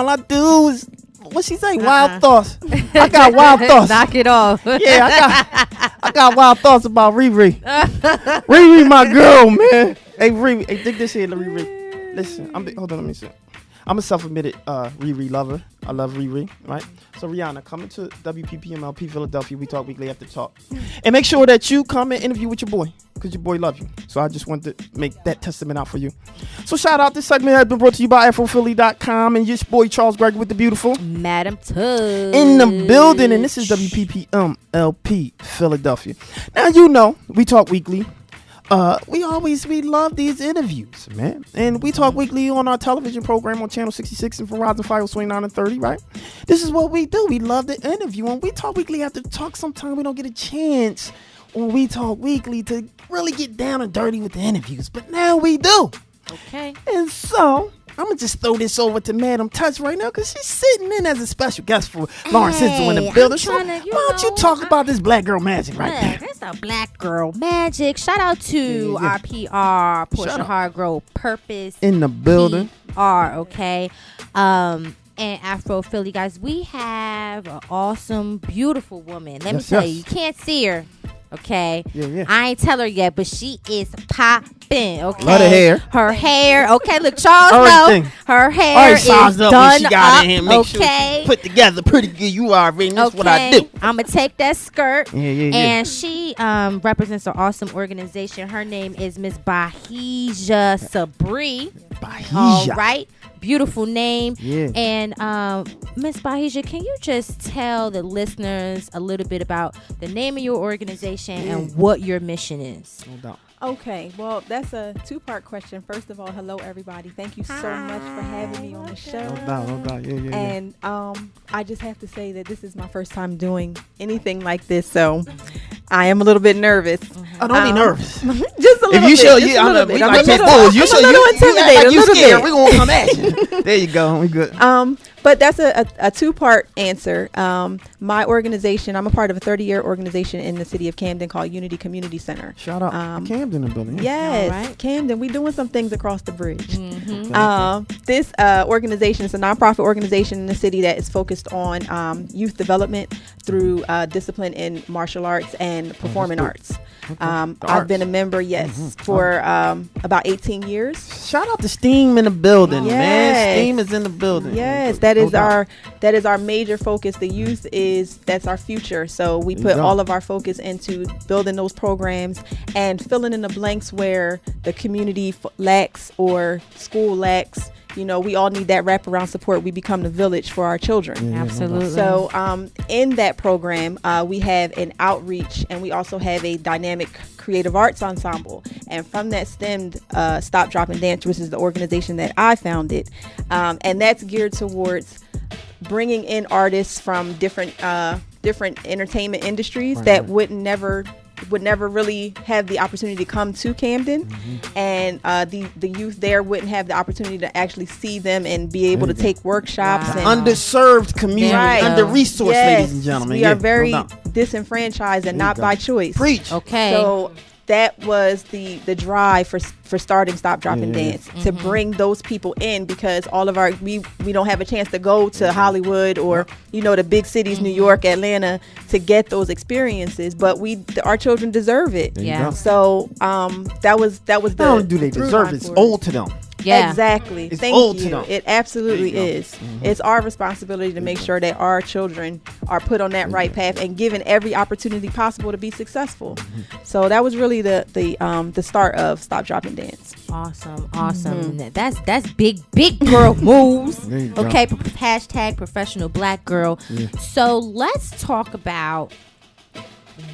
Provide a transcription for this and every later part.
all I do is, what she say? Wild thoughts. I got wild thoughts. Knock it off. Yeah, I got wild thoughts about Riri. Riri, my girl, man. Hey, Riri, hey, dig this here, Riri. Listen, hold on, let me see. I'm a self-admitted Riri lover. I love Riri, right? So, Rihanna, coming to WPPMLP Philadelphia. We talk weekly after talk. And make sure that you come and interview with your boy, because your boy love you. So, I just wanted to make that testament out for you. So, shout out. This segment has been brought to you by AfroPhilly.com and your boy, Charles Gregory with the beautiful Madim Touch. in the building. And this is WPPMLP Philadelphia. Now, you know, we talk weekly. We love these interviews, man. And we talk weekly on our television program on Channel 66 and Verizon Files 29 and 30, right? This is what we do. We love the interview. And we talk weekly after talk. Sometimes we don't get a chance when we talk weekly to really get down and dirty with the interviews. But now we do. Okay. And so I'm going to just throw this over to Madim Touch right now because she's sitting in as a special guest for Lawrence Hinsel in the building. So why don't you talk about this black girl magic right there? That's a black girl magic. Shout out to our PR, Portia Hargrove, Purpose. In the building. PR, okay. And Afro Philly, guys, we have an awesome, beautiful woman. Let me tell you can't see her. Okay. Yeah. I ain't tell her yet, but she is popping. Okay. Love the hair. Her hair. Okay. Look, Charles, know her hair is done up. She got in here. Make sure she put together pretty good. You already know what I do. I'm gonna take that skirt. Yeah. And she represents an awesome organization. Her name is Miss Bahija Sabri. Bahija. All right. Beautiful name. Yeah. And Miss Bahija, can you just tell the listeners a little bit about the name of your organization and what your mission is? No doubt. Okay, well, that's a two-part question. First of all, hello, everybody. Thank you so much for having me on the show. No doubt. Yeah. And I just have to say that this is my first time doing anything like this, so I am a little bit nervous. Oh, don't be nervous. Just a little bit. If you show, just a little bit. I'm a little intimidated. You scared. We're going to come at you. There you go. We good. But that's a two-part answer. My organization, I'm a part of a 30-year organization in the city of Camden called Unity Community Center. Shout out Camden in the building. Yes, right. Camden. We're doing some things across the bridge. Mm-hmm. This organization is a nonprofit organization in the city that is focused on youth development through discipline in martial arts and performing arts. Okay. I've been a member, for about 18 years. Shout out to Steam in the building, Yes. man. Steam is in the building. Yes, that is our major focus. The youth that's our future. So we put all of our focus into building those programs and filling in the blanks where the community lacks or school lacks. You know, we all need that wraparound support. We become the village for our children. Yeah, Absolutely. So in that program, we have an outreach and we also have a dynamic creative arts ensemble. And from that stemmed Stop, Drop, and Dance, which is the organization that I founded. And that's geared towards bringing in artists from different entertainment industries that would never really have the opportunity to come to Camden, and the youth there wouldn't have the opportunity to actually see them and be able to take workshops. Wow. And Underserved community, under-resourced, Yes, ladies and gentlemen. we are very disenfranchised and not by choice. Preach. Okay. So that was the drive for starting Stop, Drop, and Dance, to bring those people in, because all of we don't have a chance to go to Hollywood or the big cities, New York, Atlanta, to get those experiences, but our children deserve it. Yeah. So that was the Not only do they deserve it, it's old to them. Yeah. Exactly. It's Thank old you. to them. It absolutely is. It's our responsibility to make sure that our children are put on that right path and given every opportunity possible to be successful. So that was really the start of Stop, Drop, and Dance. Awesome. That's big girl moves. Okay. Hashtag professional black girl. Yeah. So let's talk about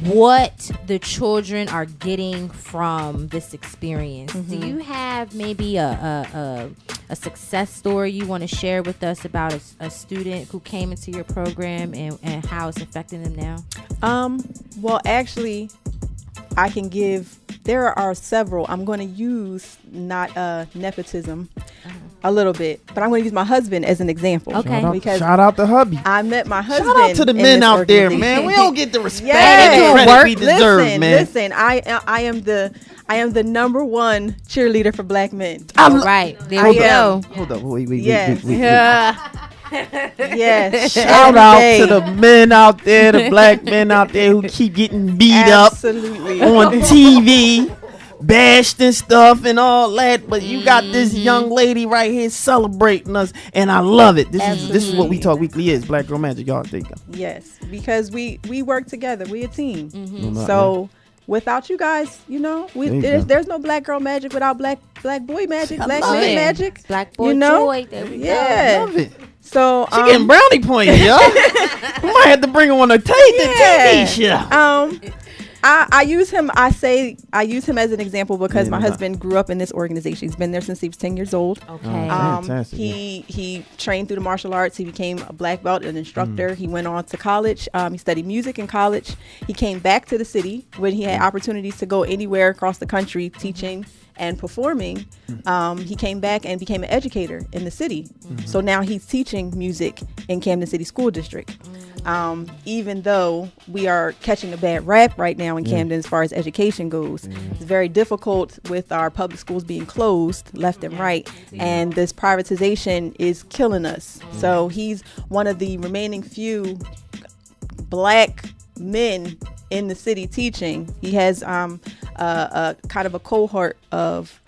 what the children are getting from this experience. Do you have maybe a success story you want to share with us about a student who came into your program and how it's affecting them now? Well, actually, I can give. There are several. I'm going to use not nepotism a little bit, but I'm going to use my husband as an example. Okay. Because Shout out to hubby. I met my husband. Shout out to the in men this out there, organization. man. We don't get the respect Yes. and the credit we deserve, man. Listen, I am the number one cheerleader for black men. All right. There we go. Hold up. Wait. Yes. Yes. Shout out to the men out there, the black men out there who keep getting beat Absolutely. up on TV, bashed and stuff and all that. But you got this young lady right here celebrating us, and I love it. This is what We Talk Weekly is. Black Girl Magic, y'all. There you go. Yes, because we work together. We a team. Mm-hmm. So without you guys, there's no Black Girl Magic without black boy magic, black man magic, black boy joy. There we go. I love it. So She getting brownie points, y'all. We might have to bring her on a TV show. I use him. I use him as an example because my husband grew up in this organization. He's been there since he was 10 years old. Okay. Fantastic. He trained through the martial arts. He became a black belt, an instructor. He went on to college. He studied music in college. He came back to the city when he had opportunities to go anywhere across the country teaching and performing. He came back and became an educator in the city. So now he's teaching music in Camden City School District. Even though we are catching a bad rap right now in Camden as far as education goes, it's very difficult with our public schools being closed left and right, and this privatization is killing us. So he's one of the remaining few black men in the city teaching. He has a kind of a cohort of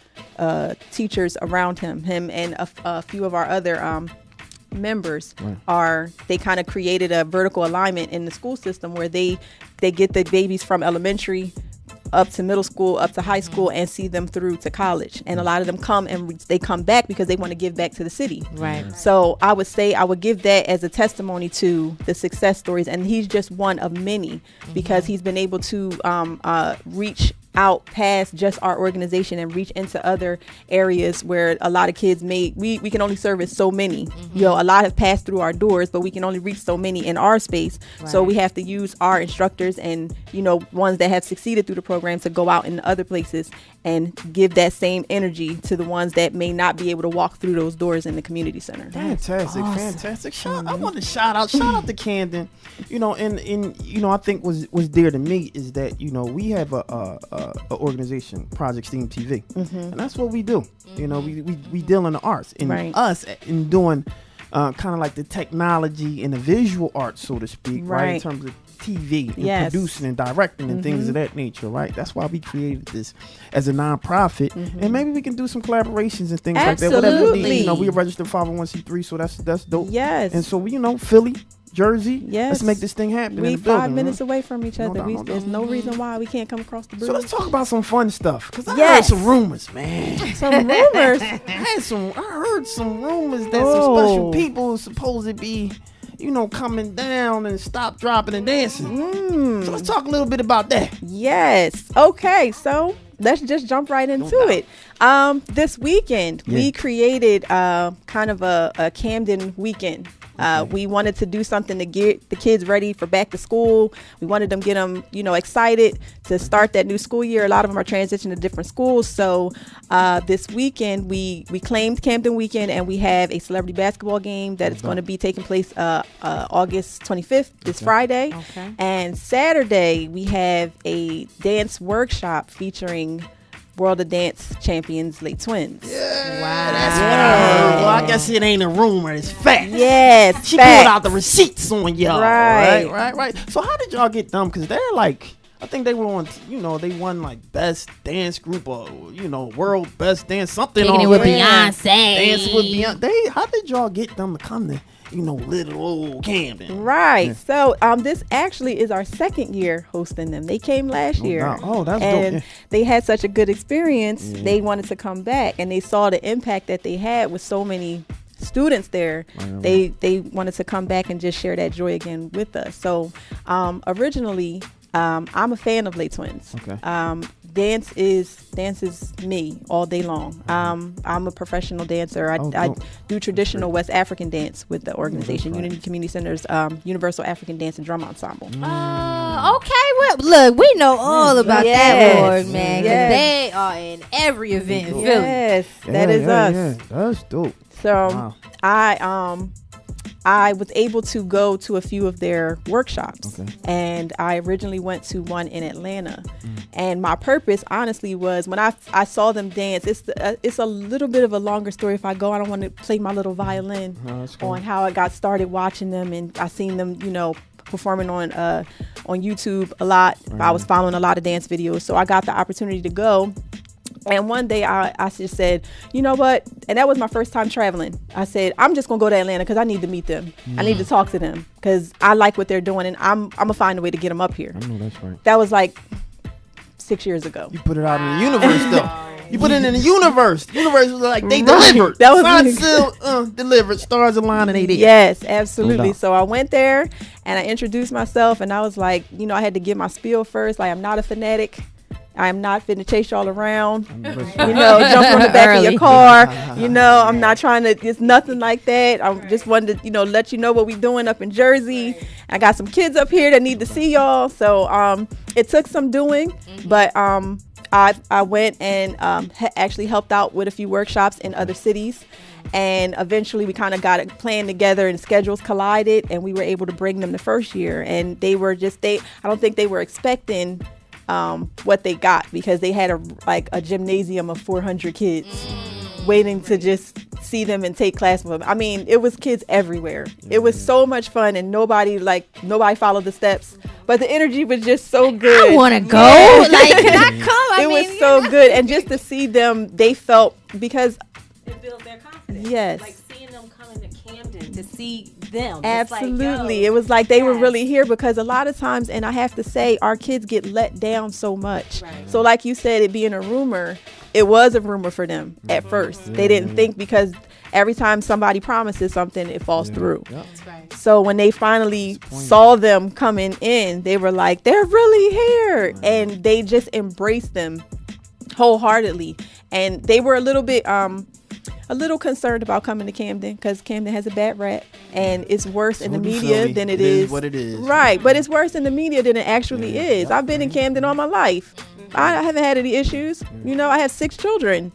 teachers around him and a few of our other members they kind of created a vertical alignment in the school system where they get the babies from elementary up to middle school, up to high school, and see them through to college. And a lot of them come and they come back because they want to give back to the city. Right. So I would give that as a testimony to the success stories. And he's just one of many because he's been able to reach out past just our organization and reach into other areas where a lot of kids we can only service so many. A lot have passed through our doors, but we can only reach so many in our space. So we have to use our instructors and ones that have succeeded through the program to go out in other places and give that same energy to the ones that may not be able to walk through those doors in the community center. Fantastic. I want to shout out to Camden. And I think was dear to me is that we have a organization, Project Steam TV, and that's what we do. We deal in the arts, and us in doing kind of like the technology and the visual arts, so to speak, right? In terms of TV and producing and directing and things of that nature, right? That's why we created this as a nonprofit, and maybe we can do some collaborations and things like that. Whatever we need. We are registered 501c3, so that's dope. Yes. And so Philly, Jersey, let's make this thing happen. We in the building, 5 minutes away from each other. There's no reason why we can't come across the bridge. So let's talk about some fun stuff, because I heard some rumors, man. Some rumors. I heard some rumors that some special people are supposed to be coming down and stop, dropping, and dancing. So let's talk a little bit about that. Yes. Okay. So let's just jump right into it. This weekend, we created kind of a Camden weekend. We wanted to do something to get the kids ready for back to school. We wanted them get them, excited to start that new school year. A lot of them are transitioning to different schools. So this weekend, we claimed Camden Weekend, and we have a celebrity basketball game that is going to be taking place August 25th, this Friday. Okay. And Saturday, we have a dance workshop featuring World of Dance champions, Late Twins. Yeah, wow. That's what I heard. Well, I guess it ain't a rumor. It's fact. Yes, she pulled out the receipts on y'all. Right. So how did y'all get them? Because they're like, I think they were on, they won like best dance group or, world best dance something. Taking it with Beyonce. Dancing with Beyonce. How did y'all get them to come to, little old Camden? Right. Yeah. So this actually is our second year hosting them. They came last year. Oh, that's and dope. They had such a good experience. Yeah. They wanted to come back, and they saw the impact that they had with so many students there. Right. They wanted to come back and just share that joy again with us. So originally, I'm a fan of Late Twins. Okay. Dance is me all day long. I'm a professional dancer. I do traditional West African dance with the organization, Unity Community Center's Universal African Dance and Drum Ensemble. Okay, well, look, we know all about that award, man. Yes. They are in every event in Philly. Yes, that is us. Yeah. That's dope. So I was able to go to a few of their workshops. Okay. And I originally went to one in Atlanta. And my purpose, honestly, was when I saw them dance, it's a little bit of a longer story if I go. I don't want to play my little violin on how I got started watching them. And I seen them, performing on YouTube a lot. Right. I was following a lot of dance videos. So I got the opportunity to go. And one day I just said, you know what? And that was my first time traveling. I said, I'm just going to go to Atlanta because I need to meet them. I need to talk to them because I like what they're doing. And I'm going to find a way to get them up here. I know that's right. That was like 6 years ago. You put it out in the universe, though. You put it in the universe. The universe was like, they delivered. That was Signs sealed, delivered. Stars aligned and they did. Yes, absolutely. No. So I went there and I introduced myself and I was like, I had to give my spiel first. Like, I'm not a fanatic. I am not finna chase y'all around, jump on the back of your car. I'm not trying to, it's nothing like that. I just wanted to, let you know what we doing up in Jersey. I got some kids up here that need to see y'all. So it took some doing, but I went and actually helped out with a few workshops in other cities. And eventually we kind of got it planned together and schedules collided and we were able to bring them the first year. And they were I don't think they were expecting what they got because they had a gymnasium of 400 kids waiting to just see them and take class with them. I mean, it was kids everywhere. It was so much fun and nobody followed the steps, but the energy was just so good. I want to go. Can I come? It was so good. And just to see them, they felt because it built their confidence. Yes. Like seeing them coming to Camden to see them. Absolutely. It was like they were really here because a lot of times, and I have to say, our kids get let down so much. Right. So like you said, it being a rumor, it was a rumor for them at first. They didn't think because every time somebody promises something, it falls through. Yep. That's right. So when they finally saw them coming in, they were like, they're really here. Right. And they just embraced them wholeheartedly. And they were a little concerned about coming to Camden because Camden has a bad rap and it's worse in the media than it is what it is. Right, but it's worse in the media than it actually is. I've been in Camden all my life. I haven't had any issues. I have 6 children.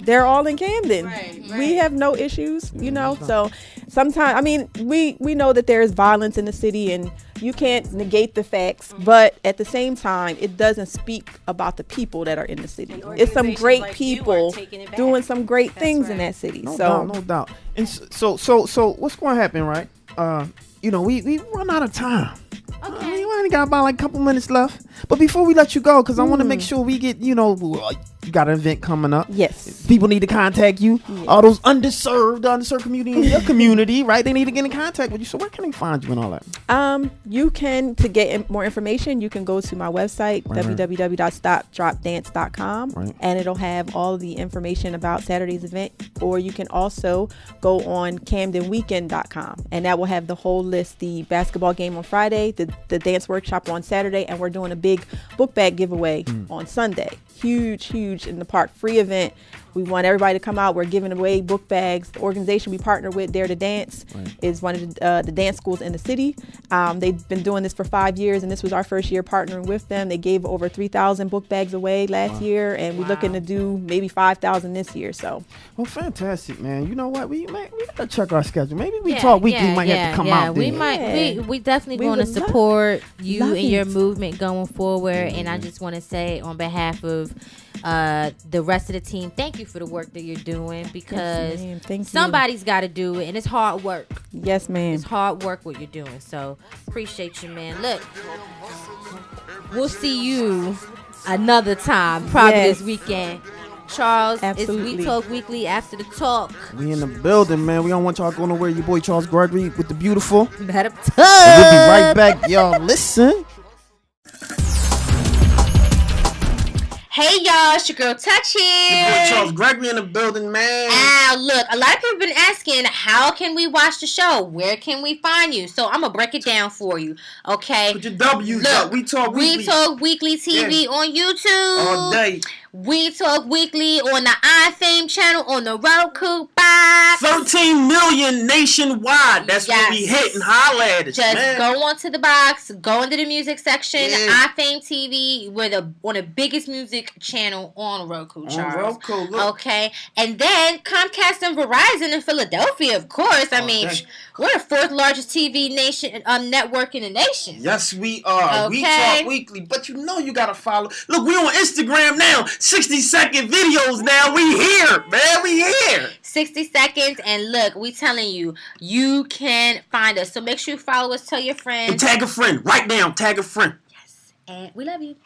They're all in Camden. Right. We have no issues, So sometimes, we know that there is violence in the city and you can't negate the facts, but at the same time, it doesn't speak about the people that are in the city. It's some great people doing some great things in that city. No doubt. And so what's going to happen, right? We run out of time. Okay. We only got about a couple minutes left. But before we let you go, because I want to make sure we get, you got an event coming up. Yes. People need to contact you. Yes. All those underserved community in your community, right? They need to get in contact with you. So where can they find you and all that? You can, to get more information, you can go to my website, www.stopdropdance.com, right. And it'll have all the information about Saturday's event. Or you can also go on camdenweekend.com, and that will have the whole list, the basketball game on Friday, the dance workshop on Saturday, and we're doing a big book bag giveaway on Sunday. Huge in the park, free event. We want everybody to come out. We're giving away book bags. The organization we partner with, Dare to Dance, is one of the dance schools in the city. They've been doing this for 5 years, and this was our first year partnering with them. They gave over 3,000 book bags away last year, and we're looking to do maybe 5,000 this year. So, well, fantastic, man. You know what? We gotta check our schedule. Maybe we talk weekly. Might have to come out. We definitely want to support you and your movement going forward. And I just want to say on behalf of the rest of the team, thank you for the work that you're doing because somebody's got to do it, and it's hard work. Yes, ma'am. It's hard work what you're doing. So appreciate you, man. Look, we'll see you another time, probably this weekend. Charles, absolutely. It's We Talk Weekly after the talk. We in the building, man. We don't want y'all going nowhere. Your boy Charles Gregory with the beautiful. Madam Touch. We'll be right back. Y'all listen. Hey y'all, it's your girl Touch here. Your boy Charles Gregory in the building, man. Look, a lot of people have been asking, how can we watch the show? Where can we find you? So I'm going to break it down for you, okay? Put your W's up. We Talk Weekly. We Talk Weekly TV on YouTube. All day. We Talk Weekly on the iFame channel, on the Roku box. 13 million nationwide. That's what we hit and holla at us, Just man. go onto the box, go into the music section, iFame TV. We're on the biggest music channel on Roku, Charles. On Roku, look. Okay. And then Comcast and Verizon in Philadelphia, of course. I mean, We're the 4th largest TV nation network in the nation. Yes, we are. Okay. We talk weekly, but you know you gotta follow. Look, we on Instagram now. 60-second videos now. We here, man. We here. 60 seconds, and look, we telling you, you can find us. So make sure you follow us. Tell your friends. And tag a friend. Right now, tag a friend. Yes, and we love you.